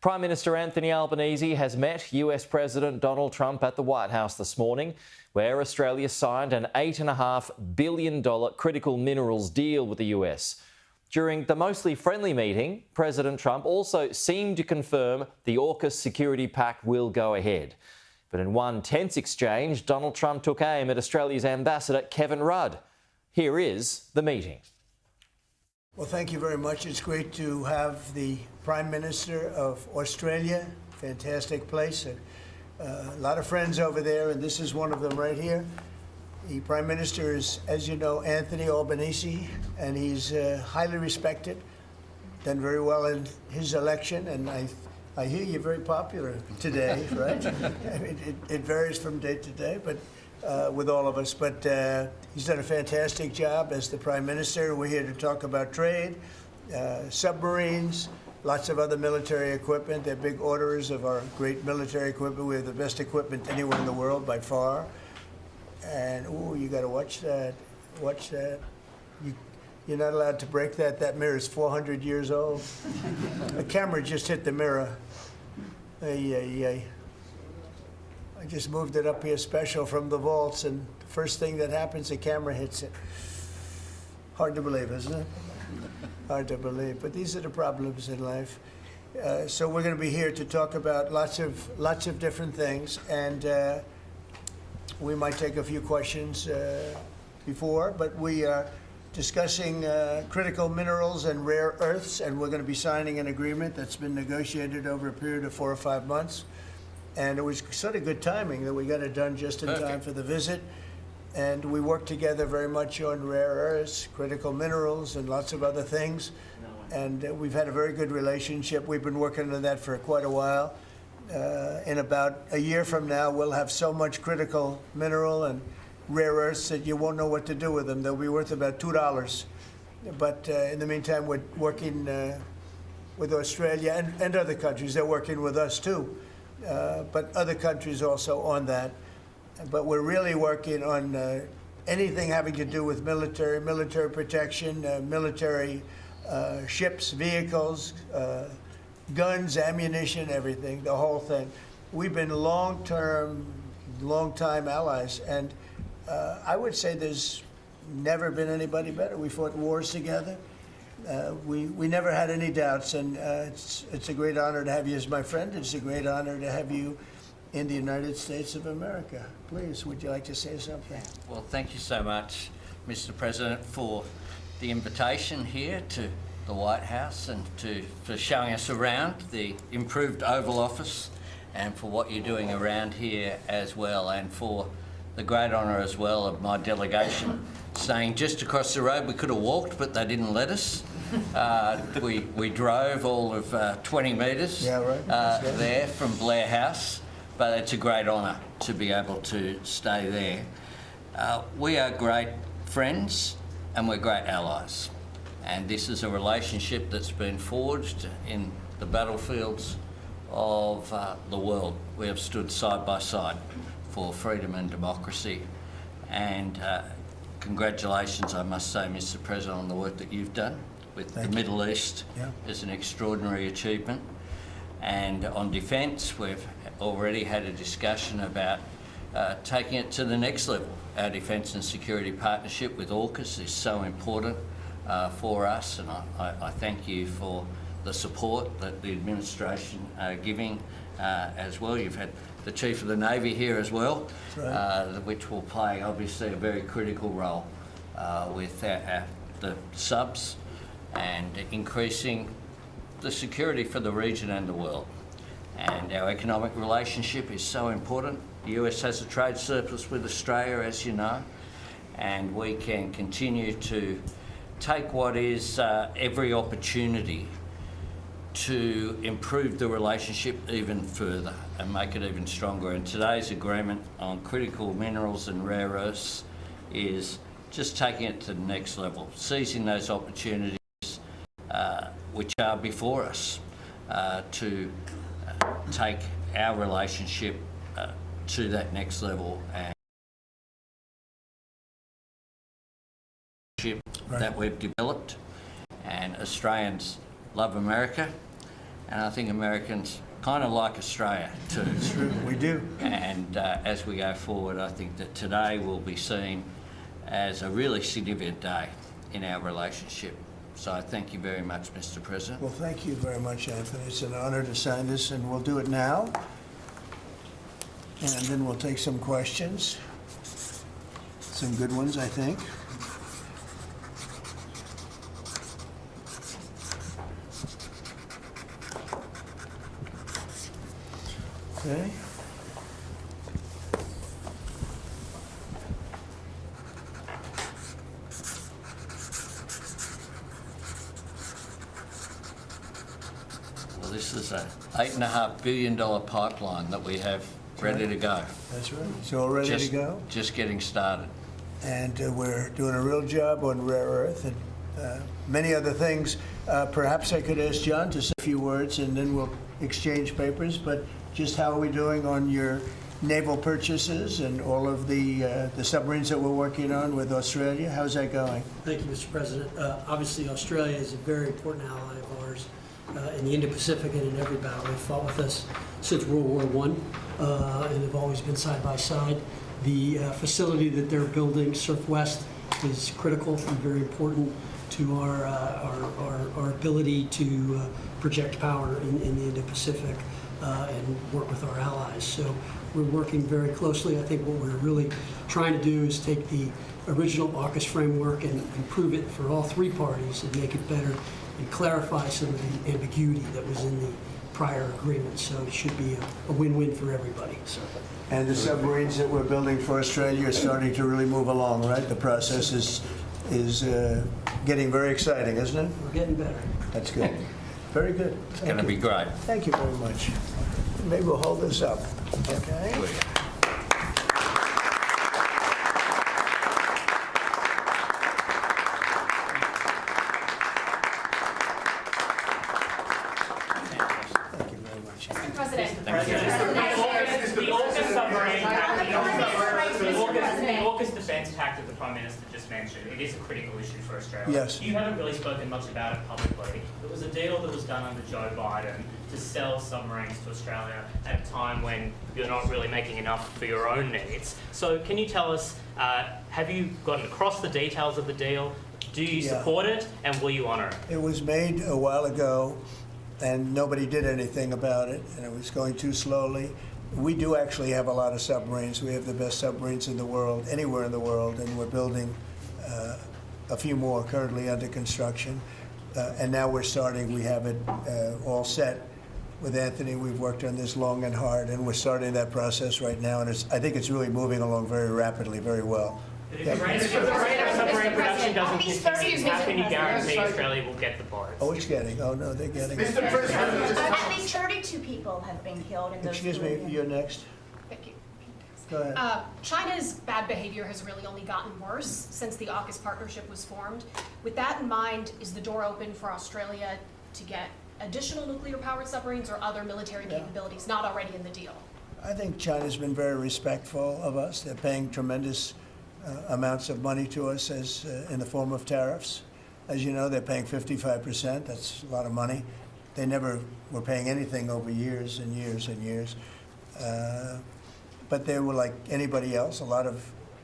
Prime Minister Anthony Albanese has met US President Donald Trump at the White House this morning, where Australia signed an $8.5 billion critical minerals deal with the US. During the mostly friendly meeting, President Trump also seemed to confirm the AUKUS security pact will go ahead. But in one tense exchange, Donald Trump took aim at Australia's Ambassador Kevin Rudd. Here is the meeting. Well, thank you very much. It's great to have the Prime Minister of Australia. Fantastic place. A lot of friends over there, and this is one of them right here. The Prime Minister is, as you know, Anthony Albanese, and he's highly respected, done very well in his election, and I hear you're very popular today, right? I mean, it varies from day to day, but with all of us. But he's done a fantastic job as the Prime Minister. We're here to talk about trade, submarines, lots of other military equipment. They're big orderers of our great military equipment. We have the best equipment anywhere in the world by far. And, ooh, you got to watch that. Watch that. You're not allowed to break that. That mirror is 400 years old. The camera just hit the mirror. I just moved it up here special from the vaults, and the first thing that happens, the camera hits it. Hard to believe, isn't it? Hard to believe, but these are the problems in life. So we're going to be here to talk about lots of different things, and we might take a few questions before, but we are discussing critical minerals and rare earths, and we're going to be signing an agreement that's been negotiated over a period of 4 or 5 months. And it was sort of good timing that we got it done just in time for the visit. And we worked together very much on rare earths, critical minerals, and lots of other things. And we've had a very good relationship. We've been working on that for quite a while. In about a year from now, we'll have so much critical mineral and rare earths that you won't know what to do with them. They'll be worth about $2. But in the meantime, we're working with Australia and other countries. They're working with us too. But other countries also on that. But we're really working on anything having to do with military protection, military ships, vehicles, guns, ammunition, everything, the whole thing. We've been long-time allies, and I would say there's never been anybody better. We fought wars together. We never had any doubts, and it's a great honor to have you as my friend. It's a great honor to have you in the United States of America. Please, would you like to say something? Well, thank you so much, Mr. President, for the invitation here to the White House and for showing us around the improved Oval Office, and for what you're doing around here as well, and for the great honour as well of my delegation staying just across the road. We could have walked, but they didn't let us. We drove all of 20 metres there from Blair House, but it's a great honour to be able to stay there. We are great friends and we're great allies, and this is a relationship that's been forged in the battlefields of the world. We have stood side by side for freedom and democracy, and congratulations, I must say, Mr. President, on the work that you've done with the Middle East. It's an extraordinary achievement. And on defence, we've already had a discussion about taking it to the next level. Our defence and security partnership with AUKUS is so important for us, and I thank you for the support that the administration are giving as well. You've had the Chief of the Navy here as well, which will play obviously a very critical role with the subs and increasing the security for the region and the world. And our economic relationship is so important. The US has a trade surplus with Australia, as you know, and we can continue to take what is every opportunity to improve the relationship even further and make it even stronger. And today's agreement on critical minerals and rare earths is just taking it to the next level, seizing those opportunities which are before us to take our relationship to that next level, and that we've developed. And Australians love America, and I think Americans kind of like Australia too. It's true, we do. And as we go forward, I think that today will be seen as a really significant day in our relationship. So I thank you very much, Mr. President. Well, thank you very much, Anthony. It's an honor to sign this, and we'll do it now. And then we'll take some questions. Some good ones, I think. Okay. Well, this is a $8.5 billion pipeline that we have ready to go. That's right. It's all ready to go. Just getting started. And we're doing a real job on rare earth and many other things. Perhaps I could ask John to say a few words, and then we'll exchange papers. But just how are we doing on your naval purchases and all of the submarines that we're working on with Australia? How's that going? Thank you, Mr. President. Obviously, Australia is a very important ally of ours in the Indo-Pacific and in every battle. They've fought with us since World War I, and they've always been side by side. The facility that they're building, Surf West, is critical and very important to our ability to project power in the Indo-Pacific and work with our allies. So we're working very closely. I think what we're really trying to do is take the original AUKUS framework and improve it for all three parties and make it better and clarify some of the ambiguity that was in the prior agreement. So it should be a win-win for everybody. So. And the submarines that we're building for Australia are starting to really move along, right? The process is getting very exciting, isn't it? We're getting better. That's good. Very good. It's going to be great. Thank you very much. Maybe we'll hold this up. Okay. Thank you very much. Mr. President. The AUKUS submarine, the AUKUS defence tact that the Prime Minister just mentioned, it is a critical issue for Australia. Yes. You haven't really spoken much about it publicly. It was a deal that was done under Joe Biden to sell submarines to Australia at a time when you're not really making enough for your own needs. So can you tell us, have you gotten across the details of the deal? Do you support it, and will you honour it? It was made a while ago, and nobody did anything about it, and it was going too slowly. We do actually have a lot of submarines. We have the best submarines in the world, anywhere in the world, and we're building a few more currently under construction. And now we're starting, we have it all set. With Anthony, we've worked on this long and hard, and we're starting that process right now, and I think it's really moving along very rapidly, very well. But if the rate of submarine production doesn't continue, how can you guarantee Australia will get the boats? Oh, it's getting, oh no, they're getting it. Mr. President. At least 32 people have been killed in those. Excuse me, you're next. Thank you. Go ahead. China's bad behavior has really only gotten worse since the AUKUS partnership was formed. With that in mind, is the door open for Australia to get additional nuclear-powered submarines or other military capabilities not already in the deal? I think China's been very respectful of us. They're paying tremendous amounts of money to us as in the form of tariffs. As you know, they're paying 55%. That's a lot of money. They never were paying anything over years and years and years. But they were like anybody else. A lot of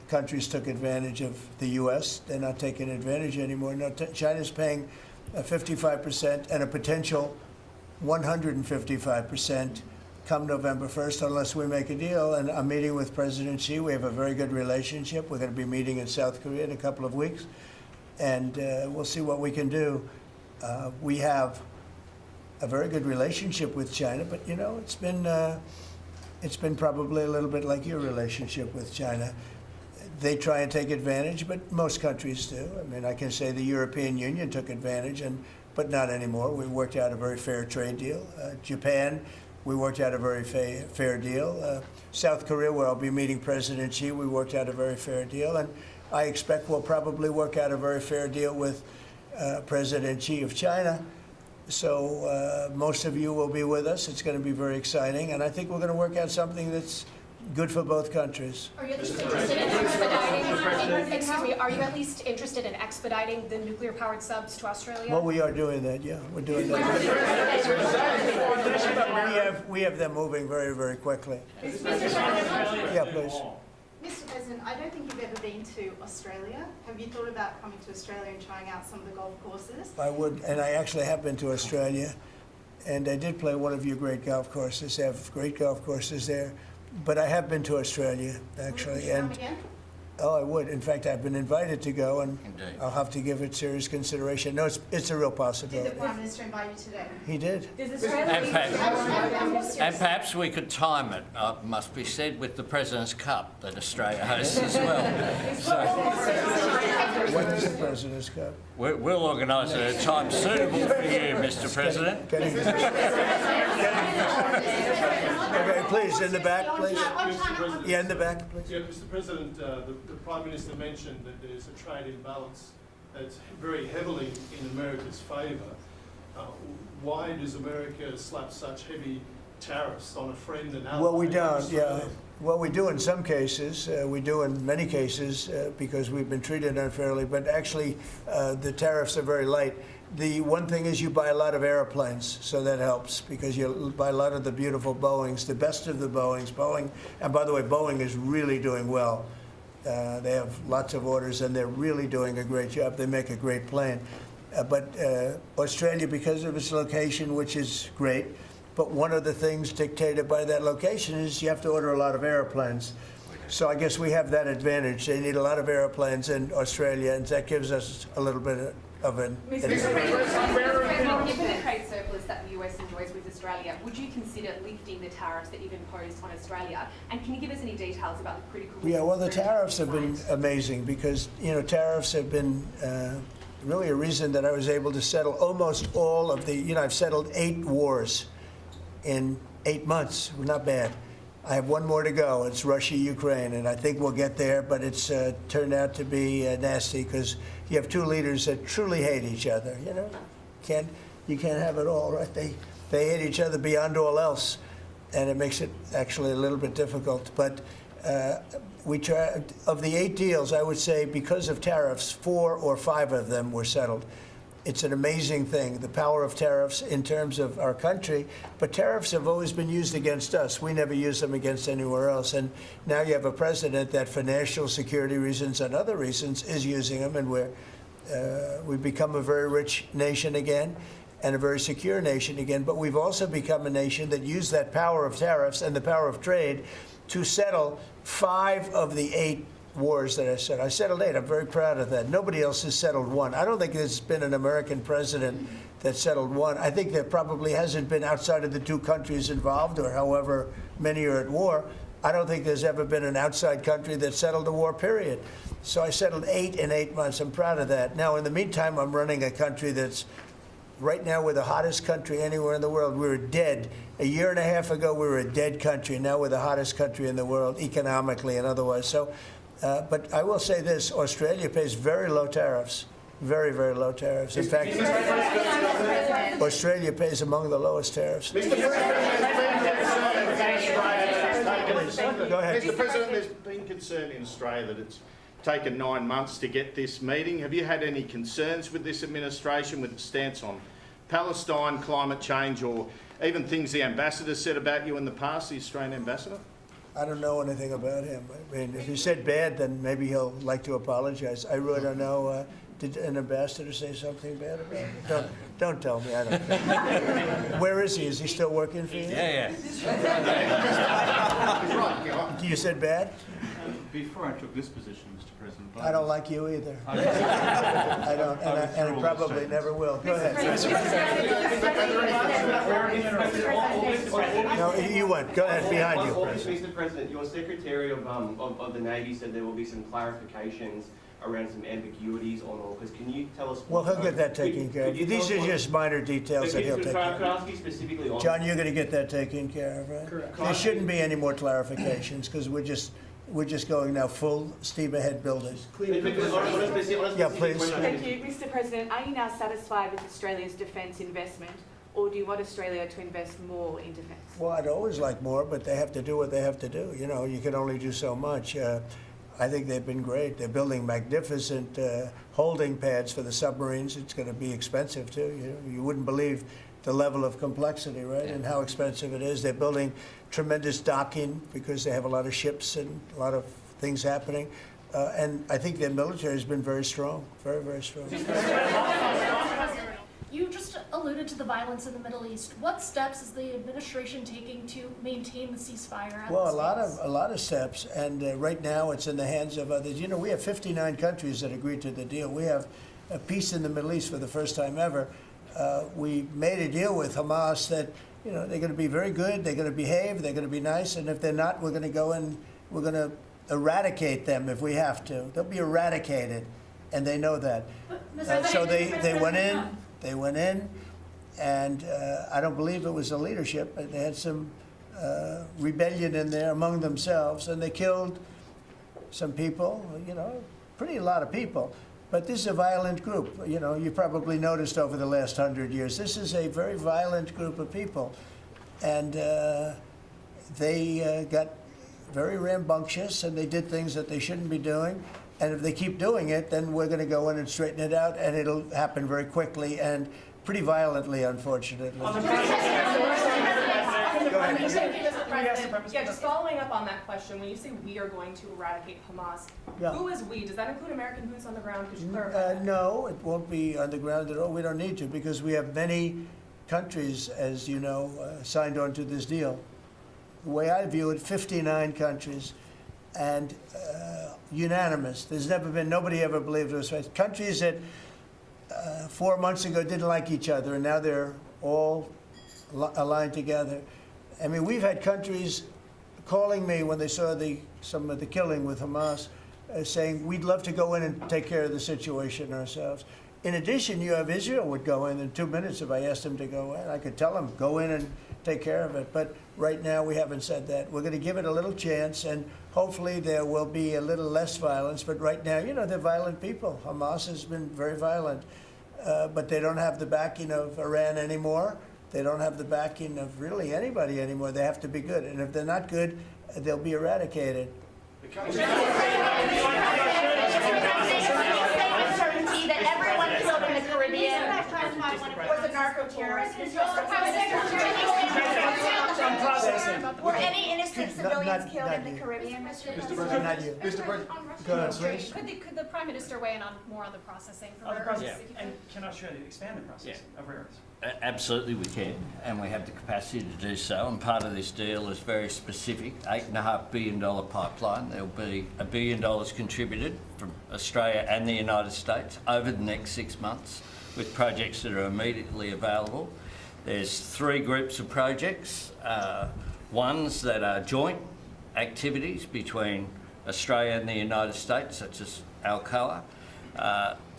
countries took advantage of the U.S. They're not taking advantage anymore. No, China's paying 55% and a potential 155% come November 1st, unless we make a deal. And I'm meeting with President Xi. We have a very good relationship. We're going to be meeting in South Korea in a couple of weeks, and we'll see what we can do. We have a very good relationship with China, but you know, it's been probably a little bit like your relationship with China. They try and take advantage, but most countries do. I mean, I can say the European Union took advantage, but not anymore. We worked out a very fair trade deal. Japan, we worked out a very fair deal. South Korea, where I'll be meeting President Xi, we worked out a very fair deal. And I expect we'll probably work out a very fair deal with President Xi of China. So most of you will be with us. It's going to be very exciting. And I think we're going to work out something that's good for both countries. Are you at least interested in expediting, excuse me, are you at least interested in expediting the nuclear-powered subs to Australia? Well, we are doing that, yeah. We're doing that. we have them moving very, very quickly. Yeah, please. Mr. President, I don't think you've ever been to Australia. Have you thought about coming to Australia and trying out some of the golf courses? I would, and I actually have been to Australia, and I did play one of your great golf courses. They have great golf courses there. But I have been to Australia, actually. Would you come again? Oh, I would. In fact, I've been invited to go, and Indeed. I'll have to give it serious consideration. No, it's a real Did possibility. the Prime Minister invite you today? He did. And perhaps we could time it, must be said, with the President's Cup that Australia hosts as well. When is the President's Cup? We'll organise it at a time suitable for you, Mr. President. Okay, please, in the back, please. Yeah, in the back, please. Yeah, Mr. President, the Prime Minister mentioned that there's a trade imbalance that's very heavily in America's favour. Why does America slap such heavy tariffs on a friend and ally? Well, we don't, Australia? yeah. Well, we do in some cases. We do in many cases because we've been treated unfairly, but actually the tariffs are very light. The one thing is you buy a lot of airplanes, so that helps because you buy a lot of the beautiful Boeings, the best of the Boeings. Boeing, and by the way, Boeing is really doing well. They have lots of orders, and they're really doing a great job. They make a great plane. But Australia, because of its location, which is great, but one of the things dictated by that location is you have to order a lot of airplanes. So I guess we have that advantage. They need a lot of airplanes in Australia, and that gives us a little bit of an advantage. Given the trade surplus that the US enjoys with Australia, would you consider lifting the tariffs that you've imposed on Australia? And can you give us any details about the critical... Yeah, well, the tariffs have been amazing because, you know, tariffs have been really a reason that I was able to settle almost all of the, you know, I've settled 8 wars in 8 months. Not bad. I have one more to go. It's Russia-Ukraine, and I think we'll get there, but it's turned out to be nasty because you have 2 leaders that truly hate each other, you know? You can't have it all, right? They hate each other beyond all else, and it makes it actually a little bit difficult. But we try, of the 8 deals, I would say because of tariffs, 4 or 5 of them were settled. It's an amazing thing, the power of tariffs in terms of our country. But tariffs have always been used against us. We never use them against anywhere else. And now you have a president that for national security reasons and other reasons is using them. And we've become a very rich nation again and a very secure nation again. But we've also become a nation that used that power of tariffs and the power of trade to settle 5 of the 8 wars that I said. I settled 8. I'm very proud of that. Nobody else has settled 1. I don't think there's been an American president that settled 1. I think there probably hasn't been outside of the 2 countries involved, or however many are at war. I don't think there's ever been an outside country that settled a war, period. So I settled 8 in 8 months. I'm proud of that. Now, in the meantime, I'm running a country that's right now we're the hottest country anywhere in the world. We were dead. A year and a half ago, we were a dead country. Now we're the hottest country in the world, economically and otherwise. So, but I will say this, Australia pays very low tariffs, very, very low tariffs. In fact, Australia pays among the lowest tariffs. Go ahead. Mr. President, there's been concern in Australia that it's taken 9 months to get this meeting. Have you had any concerns with this administration, with its stance on Palestine, climate change, or even things the ambassador said about you in the past, the Australian ambassador? I don't know anything about him. I mean, if he said bad, then maybe he'll like to apologize. I really don't know. Did an ambassador say something bad about him? Don't tell me. I don't know. Where is he? Is he still working for you? Yeah. You said bad? Before I took this position, Mr. President, I don't like you either. I don't, and I probably never will. Go ahead. No, you went. Go ahead, behind you. Mr. President, your Secretary of the Navy said there will be some clarifications around some ambiguities on AUKUS. Can you tell us? Well, he'll get that taken care of. These are just minor details that he'll take care of. Could I ask you specifically on... John, you're going to get that taken care of, right? Correct. There shouldn't be any more clarifications because we're just going now full steam ahead building. Yeah, please. Thank you. Mr. President, are you now satisfied with Australia's defence investment, or do you want Australia to invest more in defence? Well, I'd always like more, but they have to do what they have to do. You know, you can only do so much. I think they've been great. They're building magnificent holding pads for the submarines. It's going to be expensive, too. You wouldn't believe the level of complexity, right, and how expensive it is. They're building tremendous docking because they have a lot of ships and a lot of things happening. And I think their military has been very strong, very, very strong. You just alluded to the violence in the Middle East. What steps is the administration taking to maintain the ceasefire? Well, a lot of steps, and right now it's in the hands of others. You know, we have 59 countries that agreed to the deal. We have a peace in the Middle East for the first time ever. We made a deal with Hamas that, you know, they're going to be very good, they're going to behave, they're going to be nice, and if they're not, we're going to go in, we're going to eradicate them if we have to. They'll be eradicated, and they know that. So they went in. They went in, and I don't believe it was the leadership. They had some rebellion in there among themselves, and they killed some people, you know, a lot of people. But this is a violent group. You know, you probably noticed over the last 100 years, this is a very violent group of people. And they got very rambunctious, and they did things that they shouldn't be doing. And if they keep doing it, then we're going to go in and straighten it out, and it'll happen very quickly and pretty violently, unfortunately. Yeah, just following up on that question, when you say we are going to eradicate Hamas, who is we? Does that include American boots on the ground? Could you clarify that? No, it won't be on the ground at all. We don't need to, because we have many countries, as you know, signed on to this deal. The way I view it, 59 countries. And unanimous. There's never been, nobody ever believed it was right. Countries that 4 months ago didn't like each other, and now they're all aligned together. I mean, we've had countries calling me when they saw some of the killing with Hamas, saying, we'd love to go in and take care of the situation ourselves. In addition, you have Israel would go in 2 minutes if I asked them to go in. I could tell them, go in and take care of it. But right now, we haven't said that. We're going to give it a little chance, and hopefully there will be a little less violence. But right now, you know, they're violent people. Hamas has been very violent. But they don't have the backing of Iran anymore. They don't have the backing of really anybody anymore. They have to be good. And if they're not good, they'll be eradicated. That everyone killed in the Caribbean was a narco-terrorist. Were any innocent civilians killed in the Caribbean, Mr. President? Not you. Mr. President, go ahead, please. Could the Prime Minister weigh in on more on the processing for rare earths? And can Australia expand the processing of rare earths? Absolutely we can, and we have the capacity to do so, and part of this deal is very specific, $8.5 billion pipeline. There'll be $1 billion contributed from Australia and the United States over the next 6 months with projects that are immediately available. There's 3 groups of projects, ones that are joint activities between Australia and the United States, such as Alcoa.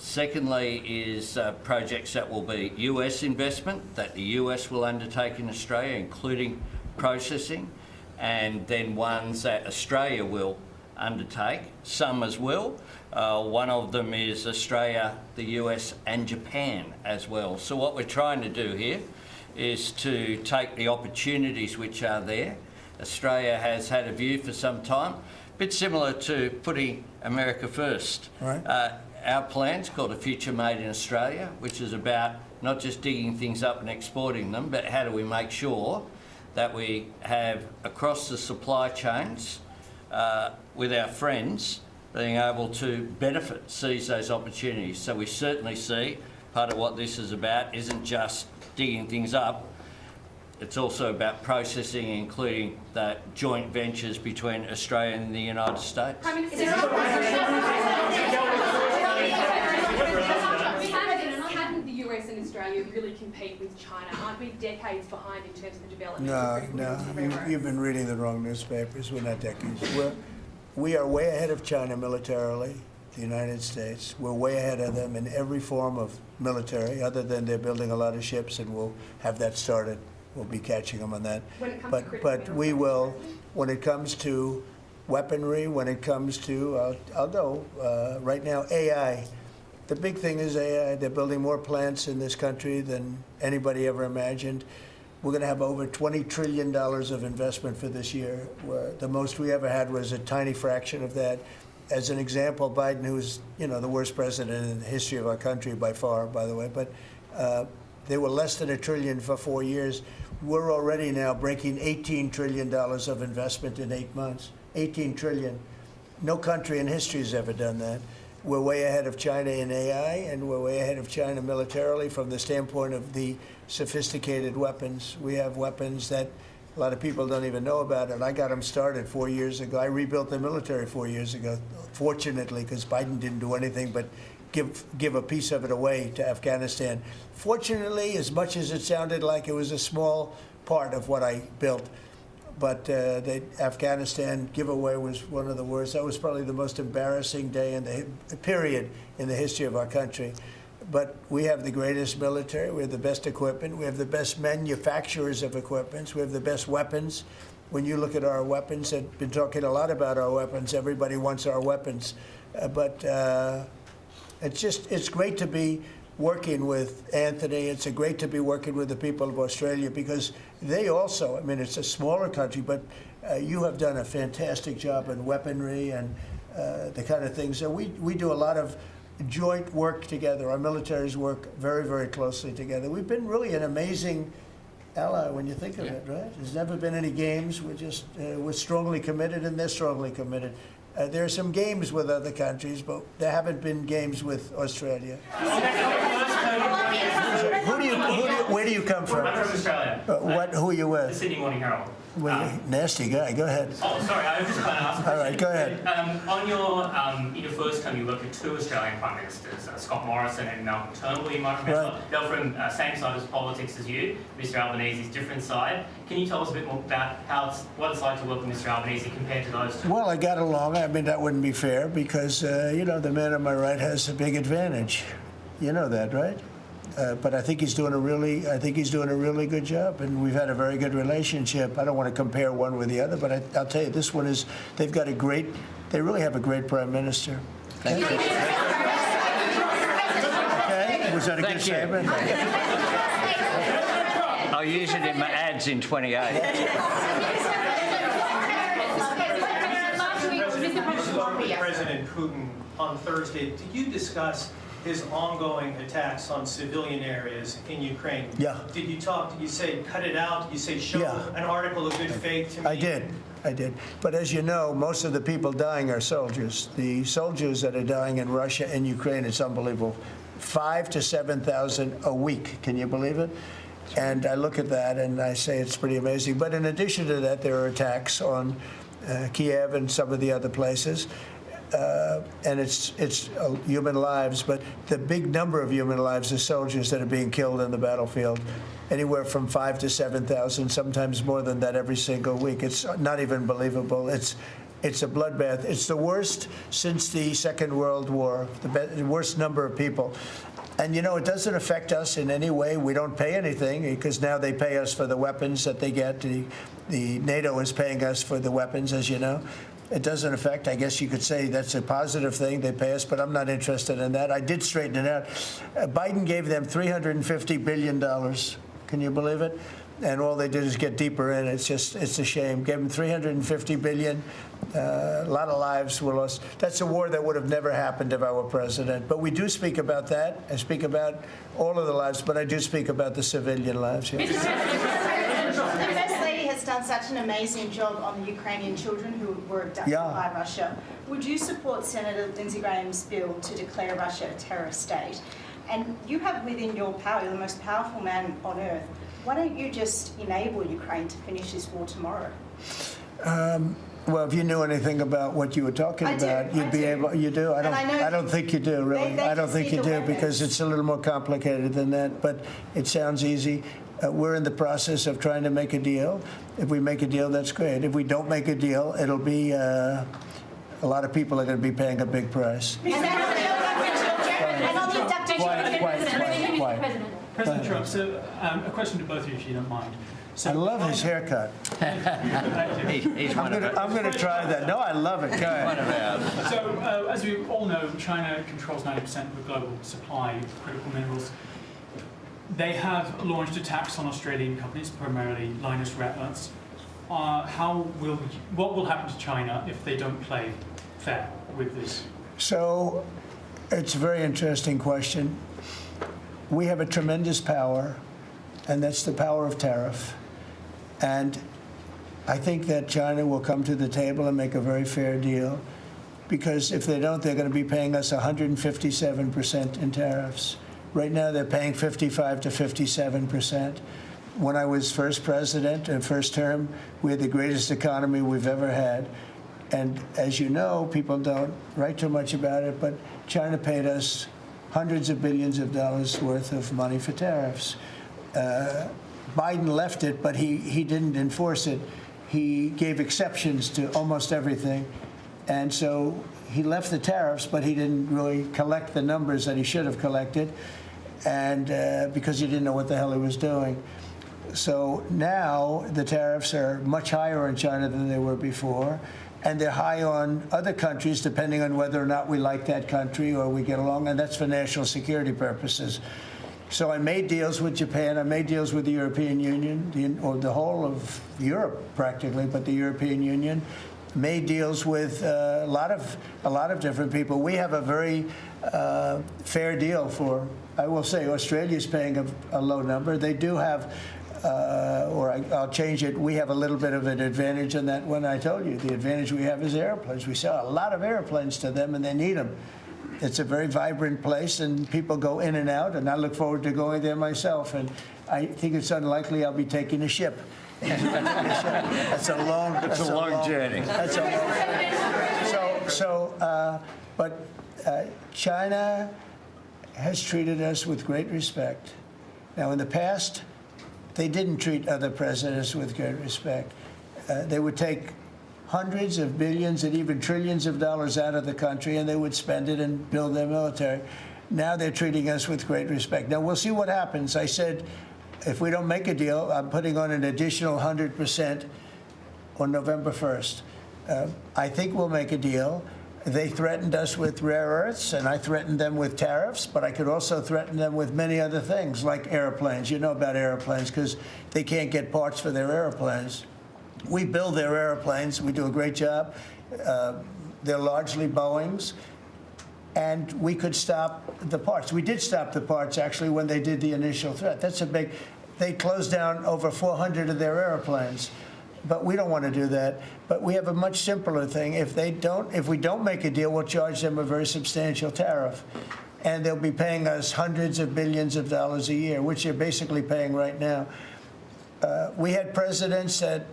Secondly is projects that will be US investment that the US will undertake in Australia, including processing, and then ones that Australia will undertake, some as well. One of them is Australia, the US and Japan as well. So what we're trying to do here is to take the opportunities which are there. Australia has had a view for some time, a bit similar to putting America first. Right. Our plan's called A Future Made in Australia, which is about not just digging things up and exporting them, but how do we make sure that we have across the supply chains with our friends being able to benefit, seize those opportunities. So we certainly see part of what this is about isn't just digging things up, it's also about processing, including the joint ventures between Australia and the United States. Can the US and Australia really compete with China? Aren't we decades behind in terms of the development of No. You've been reading the wrong newspapers. We're not decades. We are way ahead of China militarily, the United States. We're way ahead of them in every form of military, other than they're building a lot of ships, and we'll have that started. We'll be catching them on that. But we will, when it comes to weaponry, when it comes to, I'll go, right now, AI. The big thing is AI. They're building more plants in this country than anybody ever imagined. We're going to have over $20 trillion of investment for this year, where the most we ever had was a tiny fraction of that. As an example, Biden, who's the worst president in the history of our country by far, by the way, but they were less than $1 trillion for 4 years. We're already now breaking $18 trillion of investment in 8 months. 18 trillion. No country in history has ever done that. We're way ahead of China in AI, and we're way ahead of China militarily from the standpoint of the sophisticated weapons. We have weapons that a lot of people don't even know about, and I got them started 4 years ago. I rebuilt the military 4 years ago, fortunately, because Biden didn't do anything but give a piece of it away to Afghanistan. Fortunately, as much as it sounded like it was a small part of what I built, but the Afghanistan giveaway was one of the worst. That was probably the most embarrassing day in the period in the history of our country. But we have the greatest military. We have the best equipment. We have the best manufacturers of equipment. We have the best weapons. When you look at our weapons, I've been talking a lot about our weapons. Everybody wants our weapons. But it's great to be working with Anthony. It's great to be working with the people of Australia, because they also, I mean, it's a smaller country, but you have done a fantastic job in weaponry and the kind of things. So we do a lot of joint work together. Our militaries work very, very closely together. We've been really an amazing ally when you think of it, right? There's never been any games. We're strongly committed, and they're strongly committed. There are some games with other countries, but there haven't been games with Australia. Where do you come from? I'm from Australia. Who are you with? The Sydney Morning Herald. Nasty guy. Go ahead. Oh, sorry, I was just going to ask a question. All right, go ahead. In your first term, you worked with two Australian Prime Ministers, Scott Morrison and Malcolm Turnbull, you might remember. Right. They're from same side of politics as you. Mr Albanese's different side. Can you tell us a bit more about what it's like to work with Mr Albanese compared to those two? Well, I got along. I mean, that wouldn't be fair, because, the man on my right has a big advantage. You know that, right? But I think he's doing a really good job, and we've had a very good relationship. I don't want to compare one with the other, but I'll tell you, this one is, they really have a great prime minister. Thank you. Okay, was that a good statement? I'll use it in my ads in 28. President Putin on Thursday, did you discuss his ongoing attacks on civilian areas in Ukraine? Yeah. Did you say cut it out? Did you say show an article of good faith to me? I did. But as you know, most of the people dying are soldiers. The soldiers that are dying in Russia and Ukraine, it's unbelievable. 5,000 to 7,000 a week. Can you believe it? And I look at that and I say it's pretty amazing. But in addition to that, there are attacks on Kiev and some of the other places. And it's human lives, but the big number of human lives is soldiers that are being killed in the battlefield. Anywhere from 5,000 to 7,000, sometimes more than that every single week. It's not even believable. It's a bloodbath. It's the worst since the Second World War, the worst number of people. And, it doesn't affect us in any way. We don't pay anything, because now they pay us for the weapons that they get. The NATO is paying us for the weapons, as you know. It doesn't affect, I guess you could say that's a positive thing. They pay us, but I'm not interested in that. I did straighten it out. Biden gave them $350 billion. Can you believe it? And all they did is get deeper in. It's a shame. Gave them $350 billion. A lot of lives were lost. That's a war that would have never happened if I were president. But we do speak about that. I speak about all of the lives, but I do speak about the civilian lives. Yeah. The First Lady has done such an amazing job on the Ukrainian children who were abducted by Russia. Would you support Senator Lindsey Graham's bill to declare Russia a terrorist state? And you have within your power, you're the most powerful man on earth. Why don't you just enable Ukraine to finish this war tomorrow? Well, if you knew anything about what you were talking about, you'd be able. You do. I don't think you do, really. I don't think you do, because it's a little more complicated than that. But it sounds easy. We're in the process of trying to make a deal. If we make a deal, that's great. If we don't make a deal, it'll be a lot of people are going to be paying a big price. President Trump, so a question to both of you, if you don't mind. I love his haircut. He's I'm going to try that. No, I love it. Go ahead. So, as we all know, China controls 90% of the global supply of critical minerals. They have launched attacks on Australian companies, primarily Lynas Rare Earths. What will happen to China if they don't play fair with this? So, it's a very interesting question. We have a tremendous power, and that's the power of tariff. And I think that China will come to the table and make a very fair deal, because if they don't, they're going to be paying us 157% in tariffs. Right now, they're paying 55 to 57%. When I was first president and first term, we had the greatest economy we've ever had. And as you know, people don't write too much about it, but China paid us hundreds of billions of dollars worth of money for tariffs. Biden left it, but he didn't enforce it. He gave exceptions to almost everything. And so he left the tariffs, but he didn't really collect the numbers that he should have collected, and because he didn't know what the hell he was doing. So now the tariffs are much higher in China than they were before, and they're high on other countries, depending on whether or not we like that country or we get along, and that's for national security purposes. So I made deals with Japan. I made deals with the European Union, or the whole of Europe practically, but the European Union. Made deals with a lot of different people. We have a very fair deal for, I will say, Australia's paying a low number. They do have, I'll change it, we have a little bit of an advantage on that one. I told you, the advantage we have is airplanes. We sell a lot of airplanes to them, and they need them. It's a very vibrant place, and people go in and out, and I look forward to going there myself. And I think it's unlikely I'll be taking a ship. That's a long journey. That's a long. But China has treated us with great respect. Now, in the past, they didn't treat other presidents with great respect. They would take hundreds of billions and even trillions of dollars out of the country, and they would spend it and build their military. Now they're treating us with great respect. Now, we'll see what happens. I said, if we don't make a deal, I'm putting on an additional 100% on November 1st. I think we'll make a deal. They threatened us with rare earths, and I threatened them with tariffs, but I could also threaten them with many other things, like airplanes. You know about airplanes, because they can't get parts for their airplanes. We build their airplanes. We do a great job. They're largely Boeings. And we could stop the parts. We did stop the parts, actually, when they did the initial threat. That's a big... They closed down over 400 of their airplanes. But we don't want to do that. But we have a much simpler thing. If we don't make a deal, we'll charge them a very substantial tariff. And they'll be paying us hundreds of billions of dollars a year, which they're basically paying right now. We had presidents that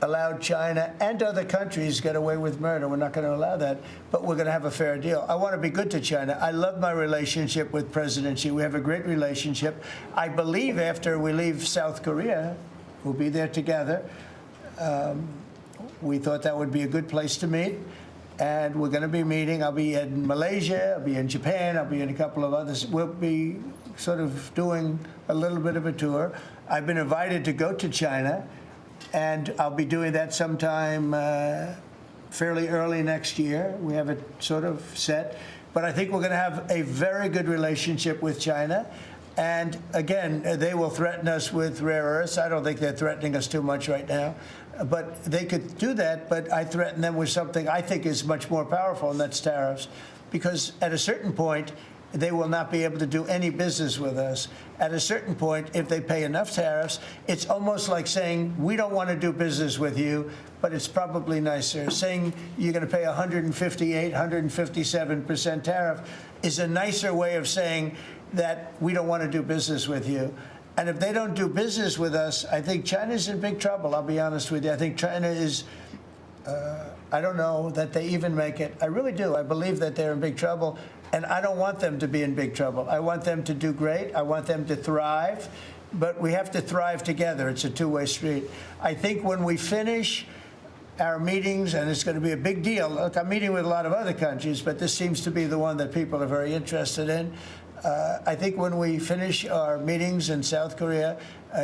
allowed China and other countries get away with murder. We're not going to allow that, but we're going to have a fair deal. I want to be good to China. I love my relationship with President Xi. We have a great relationship. I believe after we leave South Korea, we'll be there together. We thought that would be a good place to meet, and we're going to be meeting. I'll be in Malaysia, I'll be in Japan, I'll be in a couple of others. We'll be sort of doing a little bit of a tour. I've been invited to go to China, and I'll be doing that sometime fairly early next year. We have it sort of set. But I think we're going to have a very good relationship with China. And again, they will threaten us with rare earths. I don't think they're threatening us too much right now. But they could do that, but I threaten them with something I think is much more powerful, and that's tariffs. Because at a certain point, they will not be able to do any business with us. At a certain point, if they pay enough tariffs, it's almost like saying, we don't want to do business with you, but it's probably nicer. Saying you're going to pay 158, 157% tariff is a nicer way of saying that we don't want to do business with you. And if they don't do business with us, I think China's in big trouble, I'll be honest with you. I think China is... I don't know that they even make it. I really do. I believe that they're in big trouble. And I don't want them to be in big trouble. I want them to do great. I want them to thrive. But we have to thrive together. It's a two-way street. I think when we finish our meetings, and it's going to be a big deal. Look, I'm meeting with a lot of other countries, but this seems to be the one that people are very interested in. I think when we finish our meetings in South Korea,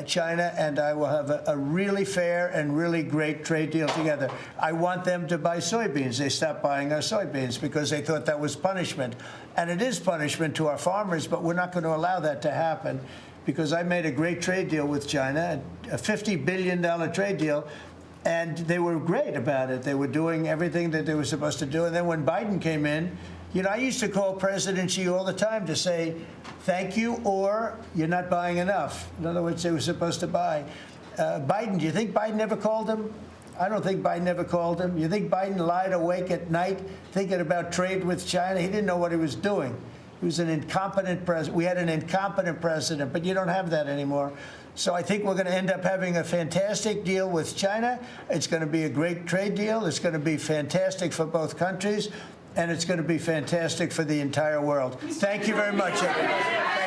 China, and I will have a really fair and really great trade deal together. I want them to buy soybeans. They stopped buying our soybeans because they thought that was punishment. And it is punishment to our farmers, but we're not going to allow that to happen because I made a great trade deal with China, a $50 billion trade deal, and they were great about it. They were doing everything that they were supposed to do. And then when Biden came in, you know, I used to call President Xi all the time to say, thank you, or you're not buying enough. In other words, they were supposed to buy. Biden, do you think Biden ever called him? I don't think Biden ever called him. You think Biden lied awake at night thinking about trade with China? He didn't know what he was doing. He was an incompetent president. We had an incompetent president, but you don't have that anymore. So I think we're going to end up having a fantastic deal with China. It's going to be a great trade deal. It's going to be fantastic for both countries, and it's going to be fantastic for the entire world. Thank you very much, everybody.